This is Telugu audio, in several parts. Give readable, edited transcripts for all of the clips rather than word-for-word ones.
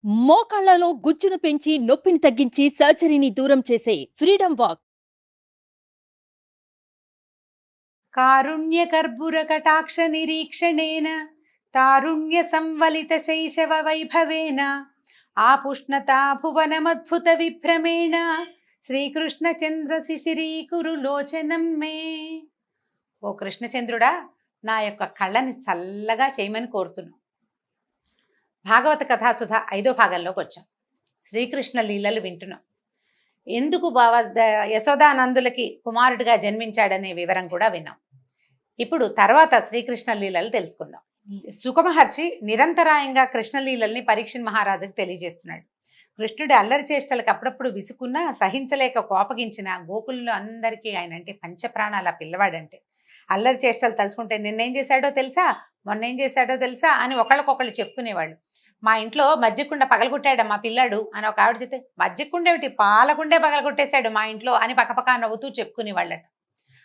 మోకాళ్లలో గుజ్జును పెంచి నొప్పిని తగ్గించి సర్జరీని దూరం చేసే ఫ్రీడమ్ వాక్. కారుణ్య కర్పూర కటాక్ష నిరీక్షణేన తారుణ్య సంవలిత శైశవ వైభవేన ఆపుష్ణతా భువనమద్భుత విభ్రమేణ శ్రీకృష్ణ చంద్ర శిశిరీకురు లోచనం మే. ఓ కృష్ణచంద్రుడా, నా యొక్క కళ్ళని చల్లగా చేయమని కోరుతున్నాను. భాగవత కథాసుధ 5వ భాగంలోకి వచ్చాం. శ్రీకృష్ణ లీలలు వింటున్నాం. ఎందుకు యశోదానందులకి కుమారుడిగా జన్మించాడనే వివరం కూడా విన్నాం. ఇప్పుడు తర్వాత శ్రీకృష్ణ లీలలు తెలుసుకుందాం. సుఖమహర్షి నిరంతరాయంగా కృష్ణలీలల్ని పరీక్షణ్ మహారాజుకి తెలియజేస్తున్నాడు. కృష్ణుడి అల్లరి చేష్టలకు అప్పుడప్పుడు విసుకున్నా సహించలేక కోపగించిన గోకులంలో అందరికీ ఆయన అంటే పంచప్రాణాల పిల్లవాడంటే. అల్లరి చేష్టలు తలుచుకుంటే నిన్నేం చేశాడో తెలుసా, మొన్నేం చేశాడో తెలుసా అని ఒకళ్ళకొకళ్ళు చెప్పుకునేవాళ్ళు. మా ఇంట్లో మజ్జిగకుండ పగలగొట్టాడు మా పిల్లాడు అని ఒక ఆవిడ చెప్తే, మజ్జిగకుండేమిటి, పాలకుండే పగలగొట్టేశాడు మా ఇంట్లో అని పక్కపక్క నవ్వుతూ చెప్పుకునేవాళ్ళట.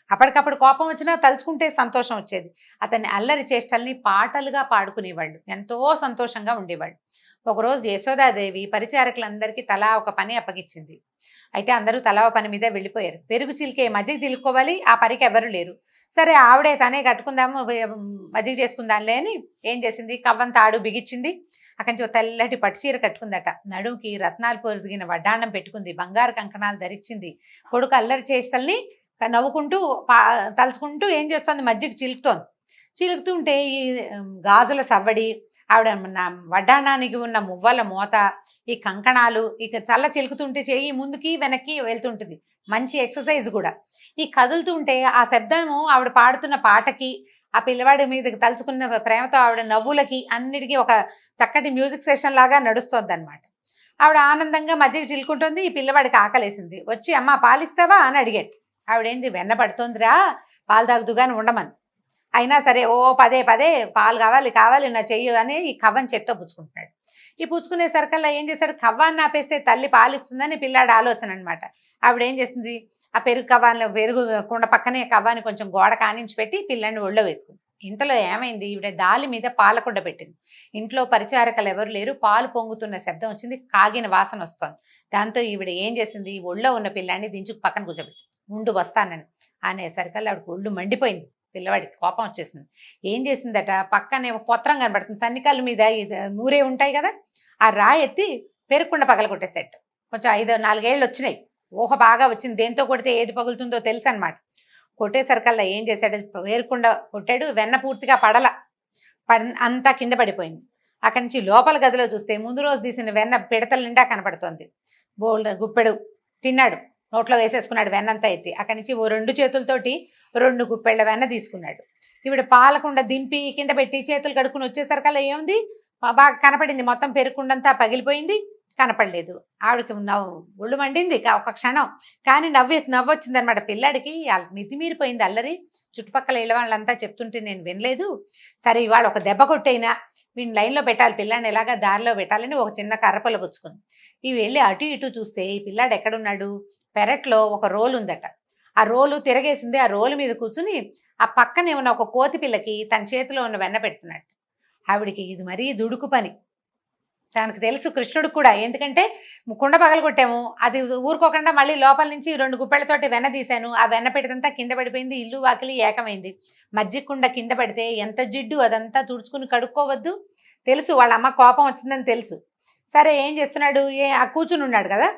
అప్పటికప్పుడు కోపం వచ్చినా తలుచుకుంటే సంతోషం వచ్చేది. అతన్ని అల్లరి చేష్టల్ని పాటలుగా పాడుకునేవాళ్ళు, ఎంతో సంతోషంగా ఉండేవాళ్ళు. ఒకరోజు యశోదాదేవి పరిచారకులందరికీ తలా ఒక పని అప్పగించింది. అయితే అందరూ తలా ఒక పని మీద వెళ్ళిపోయారు. పెరుగు చిలికే మజ్జిగ చిలుక్కోవాలి, ఆ పనికి ఎవరు లేరు. సరే ఆవిడే తనే కట్టుకుందాము, మజ్జిగ చేసుకుందాంలే అని ఏం చేసింది, కవ్వం తాడు బిగించింది. అక్కడి నుంచి తెల్లటి పట్టుచీర కట్టుకుందట. నడుముకి రత్నాలు పొదిగిన వడ్డాణం పెట్టుకుంది, బంగారు కంకణాలు ధరించింది. కొడుకు అల్లరి చేష్టల్ని నవ్వుకుంటూ తలుచుకుంటూ ఏం చేస్తోంది, మజ్జిగ చిలుకుతోంది. చిలుకుతుంటే ఈ గాజుల సవ్వడి, ఆవిడ వడ్డాణానికి ఉన్న మువ్వల మోత, ఈ కంకణాలు ఇక చల్ల చిలుకుతుంటే చేయి ముందుకి వెనక్కి వెళ్తుంటుంది. మంచి ఎక్సర్సైజ్ కూడా. ఈ కదులుతుంటే ఆ శబ్దము ఆవిడ పాడుతున్న పాటకి, ఆ పిల్లవాడి మీదకి తలుచుకున్న ప్రేమతో ఆవిడ నవ్వులకి అన్నిటికీ ఒక చక్కటి మ్యూజిక్ సెషన్ లాగా నడుస్తుంది అనమాట. ఆవిడ ఆనందంగా మజ్జిగ చిలుకుంటుంది. ఈ పిల్లవాడికి ఆకలేసింది. వచ్చి అమ్మ పాలిస్తావా అని అడిగాడు. ఆవిడేంది, వెన్న పడుతుందిరా, పాలు తాగుతుగాని ఉండమంది. అయినా సరే ఓ పదే పదే పాలు కావాలి నా చెయ్యి అని ఈ కవ్వని చేత్తో పుచ్చుకుంటున్నాడు. ఈ పుచ్చుకునే సరికల్లా ఏం చేశాడు, కవ్వాన్ని ఆపేస్తే తల్లి పాలిస్తుందని పిల్లాడి ఆలోచన అనమాట. ఆవిడ ఏం చేసింది, ఆ పెరుగు కుండ పక్కనే కవ్వాన్ని కొంచెం గోడ కానించి పెట్టి పిల్లాడిని ఒళ్ళో వేసుకుంది. ఇంతలో ఏమైంది, ఈవిడ దాలి మీద పాలకుండ పెట్టింది. ఇంట్లో పరిచారకులు ఎవరు లేరు. పాలు పొంగుతున్న శబ్దం వచ్చింది, కాగిన వాసన వస్తోంది. దాంతో ఈవిడ ఏం చేసింది, ఒళ్ళో ఉన్న పిల్లాన్ని దించుకు పక్కన కూర్చోబెట్టి ముందు వస్తానని అనేసరికల్లా ఆవిడకి ఒళ్ళు మండిపోయింది. పిల్లవాడికి కోపం వచ్చేసింది. ఏం చేసిందట, పక్కనే పొత్రం కనబడుతుంది, సన్నికల్ల మీద నూరే ఉంటాయి కదా, ఆ రాయి ఎత్తి పెరుక్కుండ పగలగొట్టేసేట. కొంచెం 4 ఏళ్ళు వచ్చినాయి, ఊహ బాగా వచ్చింది. దేంతో కొడితే ఏది పగులుతుందో తెలుసు అనమాట. కొట్టేసరికల్లా ఏం చేశాడు, పేరుకుండా కొట్టాడు. వెన్న పూర్తిగా అంతా కింద పడిపోయింది. అక్కడి నుంచి లోపల గదిలో చూస్తే ముందు రోజు తీసిన వెన్న పిడతల నిండా కనపడుతోంది. బోల్డ్ గుప్పెడు తిన్నాడు, నోట్లో వేసేసుకున్నాడు వెన్నంతా ఎత్తి. అక్కడి నుంచి 2 చేతులతోటి 2 గుప్పెళ్ళ వెన్న తీసుకున్నాడు. ఈవిడ పాలకుండా దింపి కింద పెట్టి చేతులు కడుక్కుని వచ్చేసరికల్లా ఏముంది, బాగా కనపడింది. మొత్తం పెరుకుండంతా పగిలిపోయింది, కనపడలేదు. ఆవిడకి ఒళ్ళు మండింది ఒక క్షణం. కానీ నవ్వొచ్చింది అనమాట. పిల్లాడికి మితిమీరిపోయింది అల్లరి. చుట్టుపక్కల ఇళ్ళ వాళ్ళంతా చెప్తుంటే నేను వినలేదు. సరే ఇవాళ ఒక దెబ్బ కొట్టైనా వీడిని లైన్లో పెట్టాలి, పిల్లాడిని ఎలాగా దారిలో పెట్టాలని ఒక చిన్న కర్రపొల పుచ్చుకుంది. ఇవి వెళ్ళి అటు ఇటు చూస్తే ఈ పిల్లాడు ఎక్కడున్నాడు, పెరట్లో ఒక రోలు ఉందట. ఆ రోలు తిరగేసింది. ఆ రోలు మీద కూర్చుని ఆ పక్కనే ఉన్న ఒక కోతి పిల్లకి తన చేతిలో ఉన్న వెన్న పెడుతున్నాడు. ఆవిడికి ఇది మరీ దుడుకు పని. తనకు తెలుసు కృష్ణుడికి కూడా, ఎందుకంటే కుండ పగలగొట్టాము, అది ఊరుకోకుండా మళ్ళీ లోపల నుంచి 2 గుప్పెళ్లతోటి వెన్న తీశాను. ఆ వెన్న పెడితంతా కింద పడిపోయింది, ఇల్లు వాకిలి ఏకమైంది. మజ్జిగ కుండ కింద పడితే ఎంత జిడ్డు, అదంతా తుడుచుకుని కడుక్కోవద్దు తెలుసు. వాళ్ళ అమ్మ కోపం వచ్చిందని తెలుసు. సరే ఏం చేస్తున్నాడు, ఆ కూర్చుని ఉన్నాడు కదా,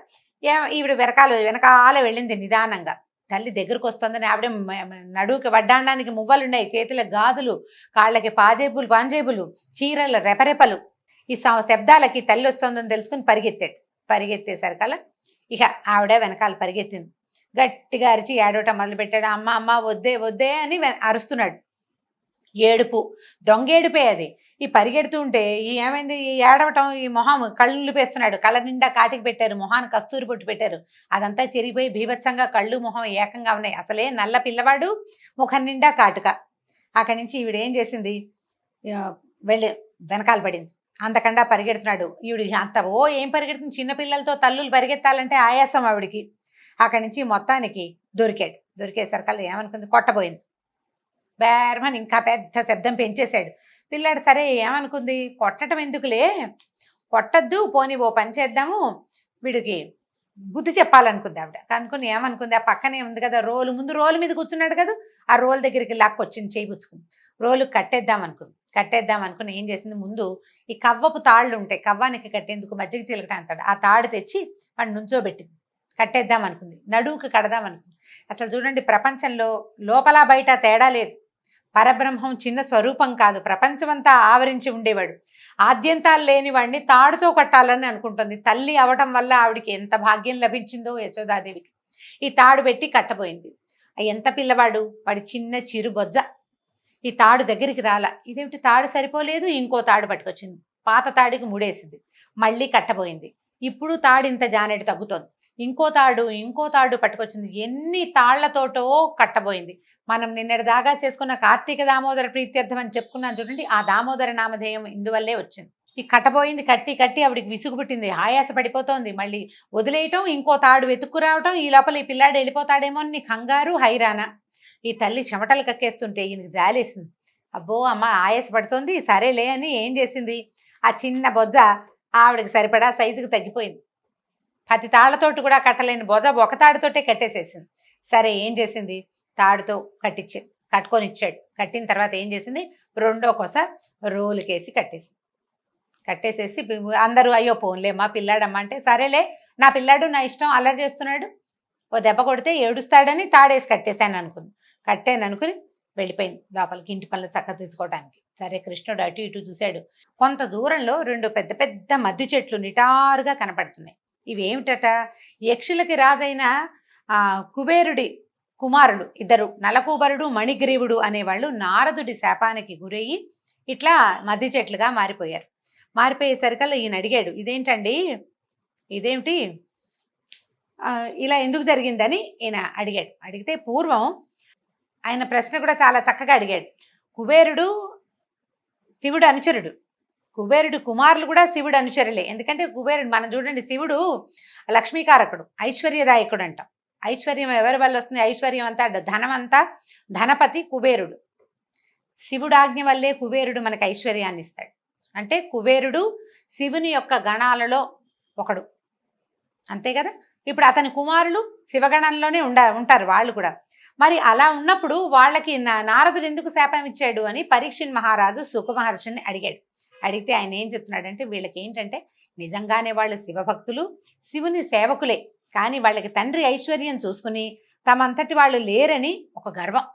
ఈవిడ వెనకాల వెళ్ళింది నిదానంగా. తల్లి దగ్గరకు వస్తుందని ఆవిడ నడువుకి వడ్డాండానికి మువ్వలున్నాయి, చేతుల గాజులు, కాళ్ళకి పాంజేబులు, చీరల రెపరెపలు. ఈ శబ్దాలకి తల్లి వస్తుందని తెలుసుకుని పరిగెత్తేసరికల్లా ఇక ఆవిడ వెనకాల పరిగెత్తింది. గట్టిగా అరిచి ఏడవటం మొదలుపెట్టాడు. అమ్మ అమ్మ వద్దే అని అరుస్తున్నాడు. ఏడుపు, దొంగేడుపే అది. ఈ పరిగెడుతూ ఉంటే ఏమైంది, ఈ ఏడవటం, ఈ మొహం కళ్ళు పేస్తున్నాడు. కళ్ళ నిండా కాటికి పెట్టారు, మొహాన్ని కస్తూరి పొట్టు పెట్టారు. అదంతా చెరిగిపోయి బీభత్సంగా కళ్ళు మొహం ఏకంగా ఉన్నాయి. అసలే నల్ల పిల్లవాడు, ముఖం నిండా కాటుక. అక్కడి నుంచి ఈవిడ ఏం చేసింది, వెళ్ళి వెనకాల పడింది. అంతకండా పరిగెడుతున్నాడు. ఈవిడ అంత ఏం పరిగెడుతుంది, చిన్నపిల్లలతో తల్లులు పరిగెత్తాలంటే ఆయాసం ఆవిడికి. అక్కడి నుంచి మొత్తానికి దొరికేసరికల్లా ఏమనుకుంది, కొట్టబోయింది. బేర్మని ఇంకా పెద్ద శబ్దం పెంచేశాడు పిల్లాడు. సరే ఏమనుకుంది, కొట్టడం ఎందుకులే, కొట్టద్దు, పోనీ ఓ పని చేద్దాము, వీడికి బుద్ధి చెప్పాలనుకుంది ఆవిడ. కనుక్కొని ఏమనుకుంది, ఆ పక్కనే ఉంది కదా రోలు, ముందు రోలు మీద కూర్చున్నాడు కదా, ఆ రోలు దగ్గరికి లాక్కొచ్చింది చేయి పుచ్చుకుంది. రోలు కట్టేద్దాం అనుకుని ఏం చేసింది, ముందు ఈ కవ్వపు తాళ్ళు ఉంటాయి, కవ్వానికి కట్టేందుకు మజ్జిగ చిలకట అంటాడు, ఆ తాడు తెచ్చి వాడు నుంచోబెట్టింది. కట్టేద్దాం అనుకుంది, నడువుకి కడదాం అనుకుంది. అసలు చూడండి, ప్రపంచంలో లోపల బయట తేడా లేదు. పరబ్రహ్మం చిన్న స్వరూపం కాదు, ప్రపంచమంతా ఆవరించి ఉండేవాడు. ఆద్యంతాలు లేని వాడిని తాడుతో కట్టాలని అనుకుంటుంది. తల్లి అవటం వల్ల ఆవిడికి ఎంత భాగ్యం లభించిందో యశోదాదేవికి. ఈ తాడు పెట్టి కట్టబోయింది. ఎంత పిల్లవాడు, వాడి చిన్న చిరు బొజ్జ. ఈ తాడు దగ్గరికి రాలా. ఇదేమిటి తాడు సరిపోలేదు, ఇంకో తాడు పట్టుకొచ్చింది. పాత తాడికి ముడేసింది, మళ్ళీ కట్టబోయింది. ఇప్పుడు తాడు ఇంత జానెడు తగ్గుతోంది. ఇంకో తాడు పట్టుకొచ్చింది. ఎన్ని తాళ్లతోటో కట్టబోయింది. మనం నిన్నటి దాకా చేసుకున్న కార్తీక దామోదర ప్రీత్యర్థం అని చెప్పుకున్నాం చూడండి, ఆ దామోదర నామధేయం ఇందువల్లే వచ్చింది. ఈ కట్టబోయింది, కట్టి ఆవిడికి విసుగు పుట్టింది, ఆయాస పడిపోతోంది. మళ్ళీ వదిలేయటం, ఇంకో తాడు వెతుక్కురావటం, ఈ లోపల ఈ పిల్లాడు వెళ్ళిపోతాడేమో అని కంగారు హైరానా. ఈ తల్లి చెమటలు కక్కేస్తుంటే ఈయనకి జాలేసింది. అబ్బో అమ్మ ఆయాస పడుతోంది, సరేలే అని ఏం చేసింది, ఆ చిన్న బొజ్జ ఆవిడకి సరిపడా సైజుకి తగ్గిపోయింది. 10 తాళ్లతోటి కూడా కట్టలేని బొజ్జ ఒక తాడుతోటే కట్టేసేసింది. సరే ఏం చేసింది, తాడుతో కట్టుకొని ఇచ్చాడు. కట్టిన తర్వాత ఏం చేసింది, రెండో కొస రోలుకేసి కట్టేసేసి అందరూ అయ్యో పోన్లేమ్మా పిల్లాడమ్మా అంటే, సరేలే నా పిల్లాడు నా ఇష్టం, అల్లరి చేస్తున్నాడు, ఓ దెబ్బ కొడితే ఏడుస్తాడని తాడేసి కట్టాననుకుని వెళ్ళిపోయింది లోపలికి, ఇంటి పనులు చక్క తెచ్చుకోవడానికి. సరే కృష్ణుడు అటు ఇటు చూశాడు. కొంత దూరంలో 2 పెద్ద పెద్ద మద్ది చెట్లు నిటారుగా కనపడుతున్నాయి. ఇవేమిటట, యక్షులకి రాజైన కుబేరుడి కుమారులు ఇద్దరు, నలకూబరుడు మణిగ్రీవుడు అనేవాళ్ళు నారదుడి శాపానికి గురయ్యి ఇట్లా మద్ది చెట్లుగా మారిపోయేసరికల్లా ఈయన అడిగాడు, ఇదేమిటి ఇలా ఎందుకు జరిగిందని ఈయన అడిగితే పూర్వం ఆయన ప్రశ్న కూడా చాలా చక్కగా అడిగాడు. కుబేరుడు శివుడు అనుచరుడు, కుబేరుడు కుమారులు కూడా శివుడు అనుచరులే. ఎందుకంటే కుబేరుడు మనం చూడండి, శివుడు లక్ష్మీకారకుడు, ఐశ్వర్యదాయకుడు అంటాం. ఐశ్వర్యం ఎవరి వల్ల వస్తుంది, ఐశ్వర్యం అంతా ధనం అంతా ధనపతి కుబేరుడు. శివుడాజ్ఞ వల్లే కుబేరుడు మనకు ఐశ్వర్యాన్ని ఇస్తాడు. అంటే కుబేరుడు శివుని యొక్క గణాలలో ఒకడు, అంతే కదా. ఇప్పుడు అతని కుమారులు శివగణంలోనే ఉంటారు వాళ్ళు కూడా. మరి అలా ఉన్నప్పుడు వాళ్ళకి నారదుడు ఎందుకు శాపం ఇచ్చాడు అని పరీక్షిన్ మహారాజు సుఖ మహర్షిని అడిగితే ఆయన ఏం చెప్తున్నాడంటే, వీళ్ళకి ఏంటంటే నిజంగానే వాళ్ళు శివభక్తులు, శివుని సేవకులే, కానీ వాళ్ళకి తండ్రి ఐశ్వర్యం చూసుకుని తమంతటి వాళ్ళు లేరని ఒక గర్వం.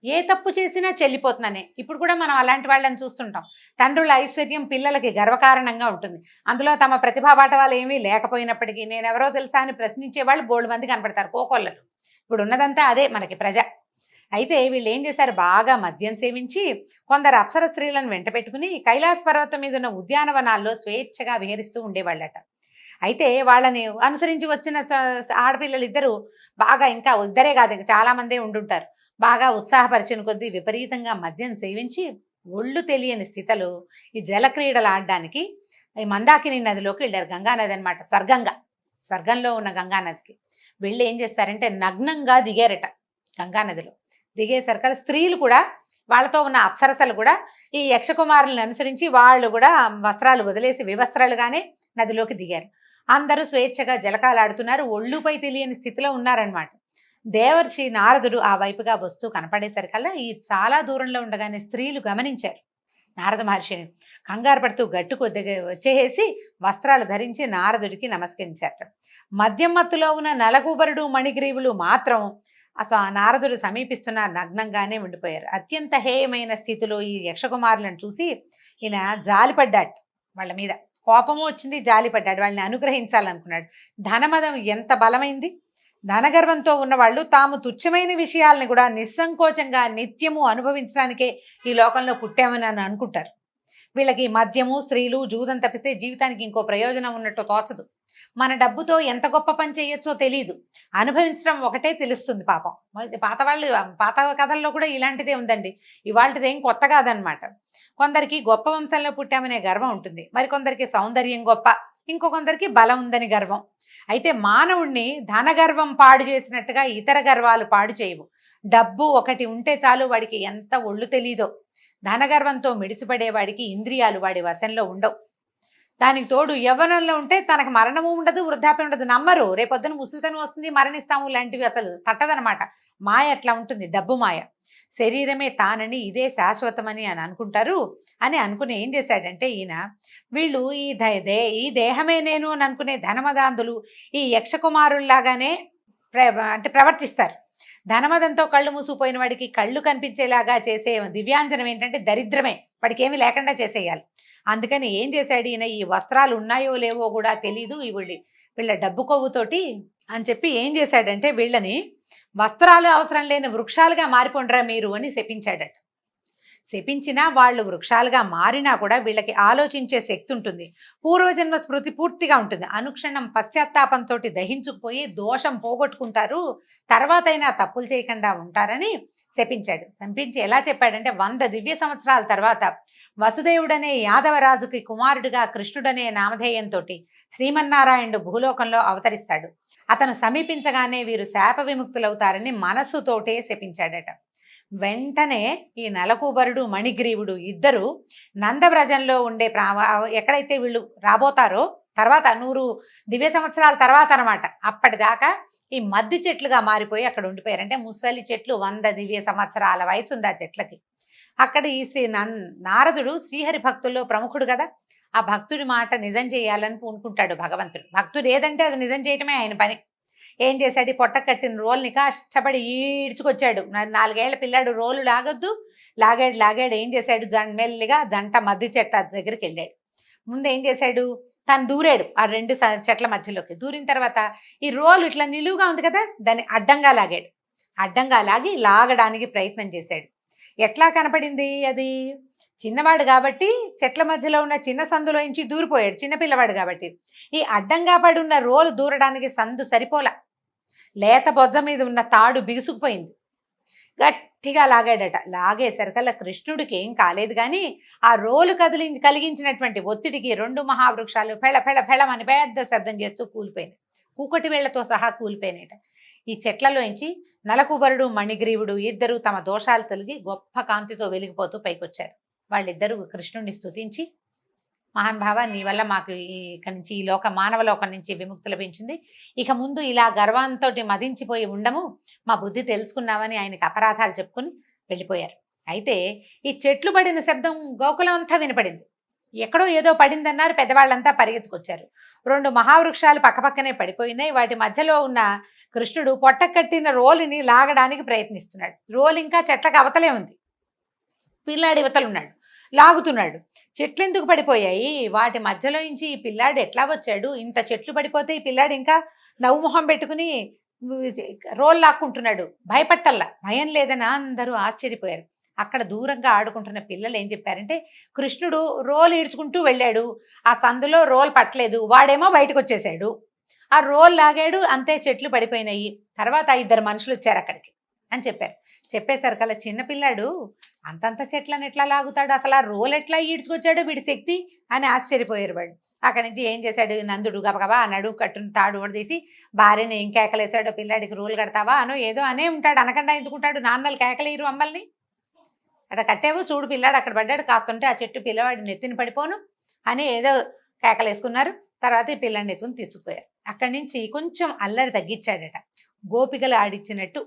ఏ తప్పు చేసినా చెల్లిపోతున్నానే. ఇప్పుడు కూడా మనం అలాంటి వాళ్ళని చూస్తుంటాం. తండ్రుల ఐశ్వర్యం పిల్లలకి గర్వకారణంగా ఉంటుంది. అందులో తమ ప్రతిభాపాఠవాలు ఏమీ లేకపోయినప్పటికీ నేనెవరో తెలుసా అని ప్రశ్నించే వాళ్ళు బోల్డ్ మంది కనపడతారు, కోకొల్లరు. ఇప్పుడు ఉన్నదంతా అదే మనకి ప్రజ. అయితే వీళ్ళు ఏం చేశారు, బాగా మద్యం సేవించి కొందరు అప్సర స్త్రీలను వెంట పెట్టుకుని కైలాస పర్వతం మీద ఉన్న ఉద్యానవనాల్లో స్వేచ్ఛగా విహరిస్తూ ఉండేవాళ్ళట. అయితే వాళ్ళని అనుసరించి వచ్చిన ఆడపిల్లలు ఇద్దరు బాగా, ఇంకా ఇద్దరే కాదు ఇంకా చాలామందే ఉండుంటారు, బాగా ఉత్సాహపరిచిన కొద్దీ విపరీతంగా మద్యం సేవించి ఒళ్ళు తెలియని స్థితిలో ఈ జలక్రీడలు ఆడడానికి ఈ మందాకిని నదిలోకి వెళ్ళారు. గంగానది అనమాట, స్వర్గంలో ఉన్న గంగానదికి వెళ్ళి ఏం చేస్తారంటే నగ్నంగా దిగారట. గంగానదిలో దిగేసరికి స్త్రీలు కూడా, వాళ్ళతో ఉన్న అప్సరసలు కూడా ఈ యక్షకుమారులను అనుసరించి వాళ్ళు కూడా వస్త్రాలు వదిలేసి వివస్త్రాలుగానే నదిలోకి దిగారు. అందరూ స్వేచ్ఛగా జలకాలాడుతున్నారు, ఒళ్ళుపై తెలియని స్థితిలో ఉన్నారనమాట. దేవర్షి నారదుడు ఆ వైపుగా వస్తూ కనపడేసరికల్లా ఈ చాలా దూరంలో ఉండగానే స్త్రీలు గమనించారు నారద మహర్షిని. కంగారు పడుతూ గట్టుకు వచ్చేసి వస్త్రాలు ధరించి నారదుడికి నమస్కరించారట. మద్యం మత్తులో ఉన్న నలకూబరుడు మణిగ్రీవులు మాత్రం అసలు నారదుడు సమీపిస్తున్న నగ్నంగానే ఉండిపోయారు. అత్యంత హేయమైన స్థితిలో ఈ యక్షకుమారులను చూసి ఈయన జాలిపడ్డాడు, వాళ్ళ మీద కోపము వచ్చింది, జాలిపడ్డాడు, వాళ్ళని అనుగ్రహించాలనుకున్నాడు. ధనమదం ఎంత బలమైంది. ధనగర్వంతో ఉన్నవాళ్ళు తాము తుచ్చమైన విషయాలని కూడా నిస్సంకోచంగా నిత్యము అనుభవించడానికే ఈ లోకంలో పుట్టామని అనుకుంటారు. వీళ్ళకి మద్యము, స్త్రీలు, జూదం తప్పితే జీవితానికి ఇంకో ప్రయోజనం ఉన్నట్టు తోచదు. మన డబ్బుతో ఎంత గొప్ప పని చేయొచ్చో తెలియదు, అనుభవించడం ఒకటే తెలుస్తుంది. పాపం పాత కథల్లో కూడా ఇలాంటిదే ఉందండి, ఇవాళదేం కొత్త కాదనమాట. కొందరికి గొప్ప వంశంలో పుట్టామనే గర్వం ఉంటుంది, మరికొందరికి సౌందర్యం గొప్ప, ఇంకొందరికి బలం ఉందని గర్వం. అయితే మానవుణ్ణి ధనగర్వం పాడు చేసినట్టుగా ఇతర గర్వాలు పాడు చేయవు. డబ్బు ఒకటి ఉంటే చాలు వాడికి ఎంత ఒళ్ళు తెలీదో. ధనగర్వంతో మిడిసిపడేవాడికి ఇంద్రియాలు వాడి వశంలో ఉండవు. దానికి తోడు యవ్వనంలో ఉంటే తనకు మరణము ఉండదు, వృద్ధాప్యం ఉండదు. నమ్మరు, రేపొద్దున ముసలితనం వస్తుంది, మరణిస్తాము లాంటివి అసలు తట్టదనమాట. మాయ అట్లా ఉంటుంది, డబ్బు మాయ. శరీరమే తానని, ఇదే శాశ్వతమని అని అనుకుంటారు. అని అనుకుని ఏం చేశాడంటే ఈయన, వీళ్ళు ఈ దేహమే నేను అని అనుకునే ధనమదాంధులు ఈ యక్షకుమారుల్లాగానే అంటే ప్రవర్తిస్తారు. ధనమదంతో కళ్ళు మూసుకుపోయిన వాడికి కళ్ళు కనిపించేలాగా చేసే దివ్యాంజనం ఏంటంటే దరిద్రమే, వాడికి ఏమీ లేకుండా చేసేయాలి. అందుకని ఏం చేశాడు ఈయన, ఈ వస్త్రాలు ఉన్నాయో లేవో కూడా తెలీదు వీళ్ళ డబ్బు కొవ్వుతోటి అని చెప్పి ఏం చేశాడంటే వీళ్ళని వస్త్రాలు అవసరం లేని వృక్షాలుగా మారిపోండ్రా మీరు అని శపించాడట. శపించినా వాళ్ళు వృక్షాలుగా మారినా కూడా వీళ్ళకి ఆలోచించే శక్తి ఉంటుంది, పూర్వజన్మ స్మృతి పూర్తిగా ఉంటుంది. అనుక్షణం పశ్చాత్తాపంతో దహించుకుపోయి దోషం పోగొట్టుకుంటారు, తర్వాత అయినా తప్పులు చేయకుండా ఉంటారని శపించాడు. శపించి ఎలా చెప్పాడంటే 100 దివ్య సంవత్సరాల తర్వాత వసుదేవుడనే యాదవరాజుకి కుమారుడిగా కృష్ణుడనే నామధేయంతో శ్రీమన్నారాయణుడు భూలోకంలో అవతరిస్తాడు. అతను సమీపించగానే వీరు శాప విముక్తులవుతారని మనస్సుతోటే శపించాడట. వెంటనే ఈ నలకూబరుడు మణిగ్రీవుడు ఇద్దరు నందవ్రజంలో ఉండే ఎక్కడైతే వీళ్ళు రాబోతారో తర్వాత 100 దివ్య సంవత్సరాల తర్వాత అనమాట, అప్పటిదాకా ఈ మద్ది చెట్లుగా మారిపోయి అక్కడ ఉండిపోయారు. అంటే ముసలి చెట్లు, 100 దివ్య సంవత్సరాల వయసు ఉంది ఆ చెట్లకి. అక్కడ ఈ నారదుడు శ్రీహరి భక్తుల్లో ప్రముఖుడు కదా, ఆ భక్తుడి మాట నిజం చేయాలని పూనుకుంటాడు భగవంతుడు. భక్తుడు ఏదంటే అది నిజం చేయటమే ఆయన పని. ఏం చేశాడు, పొట్ట కట్టిన రోల్ని కష్టపడి ఈడ్చుకొచ్చాడు. 4 ఏళ్ల పిల్లాడు రోలు లాగాడు. ఏం చేశాడు, మెల్లిగా జంట మద్ది చెట్ల దగ్గరికి వెళ్ళాడు. ముందు ఏం చేశాడు, తను దూరాడు ఆ 2 చెట్ల మధ్యలోకి. దూరిన తర్వాత ఈ రోలు ఇట్లా నిలువుగా ఉంది కదా, దాన్ని అడ్డంగా లాగాడు. అడ్డంగా లాగడానికి ప్రయత్నం చేశాడు. ఎట్లా కనపడింది అది, చిన్నవాడు కాబట్టి చెట్ల మధ్యలో ఉన్న చిన్న సందులోంచి దూరిపోయాడు, చిన్నపిల్లవాడు కాబట్టి. ఈ అడ్డంగా పడి ఉన్న రోలు దూరడానికి సందు సరిపోలా, లేత బొజ్జ మీద ఉన్న తాడు బిగుసుకుపోయింది. గట్టిగా లాగాడట. లాగేసరికల్లా కృష్ణుడికి ఏం కాలేదు, కానీ ఆ రోలు కలిగించినటువంటి ఒత్తిడికి 2 మహావృక్షాలు ఫెళమని పెద్ద శబ్దం చేస్తూ కూలిపోయినాయి. కూకటి వేళ్లతో సహా కూలిపోయినాయట. ఈ చెట్లలోంచి నలకుబరుడు మణిగ్రీవుడు ఇద్దరు తమ దోషాలు తొలగి గొప్ప కాంతితో వెలిగిపోతూ పైకొచ్చారు. వాళ్ళిద్దరూ కృష్ణుడిని స్తుతించి, మహానుభావ, నీ వల్ల మాకు ఇక్కడి నుంచి ఈ మానవ లోకం నుంచి విముక్తి లభించింది, ఇక ముందు ఇలా గర్వంతో మదించిపోయి ఉండము, మా బుద్ధి తెలుసుకున్నామని ఆయనకి అపరాధాలు చెప్పుకుని వెళ్ళిపోయారు. అయితే ఈ చెట్లు పడిన శబ్దం గోకులం అంతా వినపడింది. ఎక్కడో ఏదో పడిందన్నారు, పెద్దవాళ్ళంతా పరిగెత్తుకొచ్చారు. 2 మహావృక్షాలు పక్కపక్కనే పడిపోయినాయి. వాటి మధ్యలో ఉన్న కృష్ణుడు పొట్ట కట్టిన రోలుని లాగడానికి ప్రయత్నిస్తున్నాడు. రోలు ఇంకా చెట్లకు అవతలే ఉంది, పిల్లాడి ఇవతలున్నాడు, లాగుతున్నాడు. చెట్లు ఎందుకు పడిపోయాయి, వాటి మధ్యలో నుంచి ఈ పిల్లాడు ఎట్లా వచ్చాడు, ఇంత చెట్లు పడిపోతే ఈ పిల్లాడు ఇంకా నవ్వుమొహం పెట్టుకుని రోల్ లాక్కుంటున్నాడు, భయపట్టల్లా, భయం లేదని అందరూ ఆశ్చర్యపోయారు. అక్కడ దూరంగా ఆడుకుంటున్న పిల్లలు ఏం చెప్పారంటే, కృష్ణుడు రోల్ ఈడ్చుకుంటూ వెళ్ళాడు, ఆ సందులో రోల్ పట్టలేదు, వాడేమో బయటకు వచ్చేసాడు, ఆ రోల్ లాగాడు, అంతే చెట్లు పడిపోయినాయి, తర్వాత 2 మనుషులు వచ్చారు అక్కడికి అని చెప్పారు. చెప్పేసరికల్లా చిన్నపిల్లాడు అంతంత చెట్లను ఎట్లా లాగుతాడు, అసలు ఆ రోల్ ఎట్లా ఈడ్చుకొచ్చాడు వీడి శక్తి అని ఆశ్చర్యపోయారు వాళ్ళు. అక్కడి నుంచి ఏం చేశాడు, నందుడు గబగబా అన్నాడు, కట్టును తాడు తీసి భార్యని ఏం కేకలేసాడో, పిల్లాడికి రోల్ కడతావా అనో ఏదో అనే ఉంటాడు, అనకుండా ఎందుకుంటాడు, నాన్నలు కేకలేరు అమ్మల్ని, అక్కడ కట్టావు చూడు పిల్లాడు అక్కడ పడ్డాడు, కాస్తుంటే ఆ చెట్టు పిల్లవాడి నెత్తిని పడిపోను అని ఏదో కేకలేసుకున్నారు. తర్వాత ఈ పిల్లాడిని ఎత్తుకుని తీసుకుపోయారు. అక్కడి నుంచి కొంచెం అల్లరి తగ్గించాడట. గోపికలు ఆడిచ్చినట్టు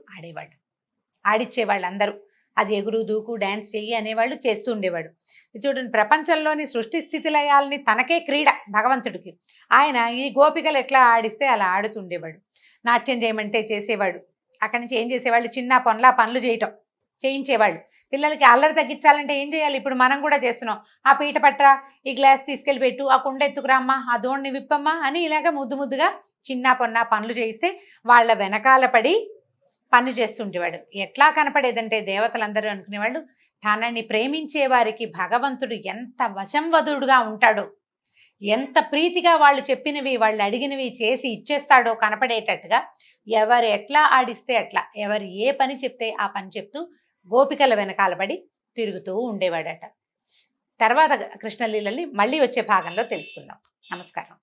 ఆడిచ్చేవాళ్ళు అందరూ, అది ఎగురు దూకు డ్యాన్స్ చెయ్యి అనేవాళ్ళు, చేస్తూ ఉండేవాడు. చూడండి, ప్రపంచంలోని సృష్టి స్థితి లయాల్ని తనకే క్రీడ భగవంతుడికి. ఆయన ఈ గోపికలు ఎట్లా ఆడిస్తే అలా ఆడుతుండేవాడు. నాట్యం చేయమంటే చేసేవాడు. అక్కడి నుంచి ఏం చేసేవాళ్ళు, చిన్న పనులు చేయించేవాళ్ళు. పిల్లలకి అల్లరి తగ్గించాలంటే ఏం చేయాలి, ఇప్పుడు మనం కూడా చేస్తున్నాం, ఆ పీట పట్టరా, ఈ గ్లాస్ తీసుకెళ్ళి పెట్టు, ఆ కుండ ఎత్తుకురామ్మా, ఆ దోణ్ణి విప్పమ్మా అని ఇలాగ ముద్దుగా చిన్న పనులు చేయిస్తే వాళ్ళ వెనకాల పడి పనులు చేస్తుండేవాడు. ఎట్లా కనపడేదంటే దేవతలందరూ అనుకునేవాళ్ళు, తనని ప్రేమించే వారికి భగవంతుడు ఎంత వశంవదుడుగా ఉంటాడో, ఎంత ప్రీతిగా వాళ్ళు చెప్పినవి వాళ్ళు అడిగినవి చేసి ఇచ్చేస్తాడో కనపడేటట్టుగా, ఎవరు ఎట్లా ఆడిస్తే అట్లా, ఎవరు ఏ పని చెప్తే ఆ పని చెప్తూ గోపికల వెనకాల పడి తిరుగుతూ ఉండేవాడట. తర్వాత కృష్ణలీలని మళ్ళీ వచ్చే భాగంలో తెలుసుకుందాం. నమస్కారం.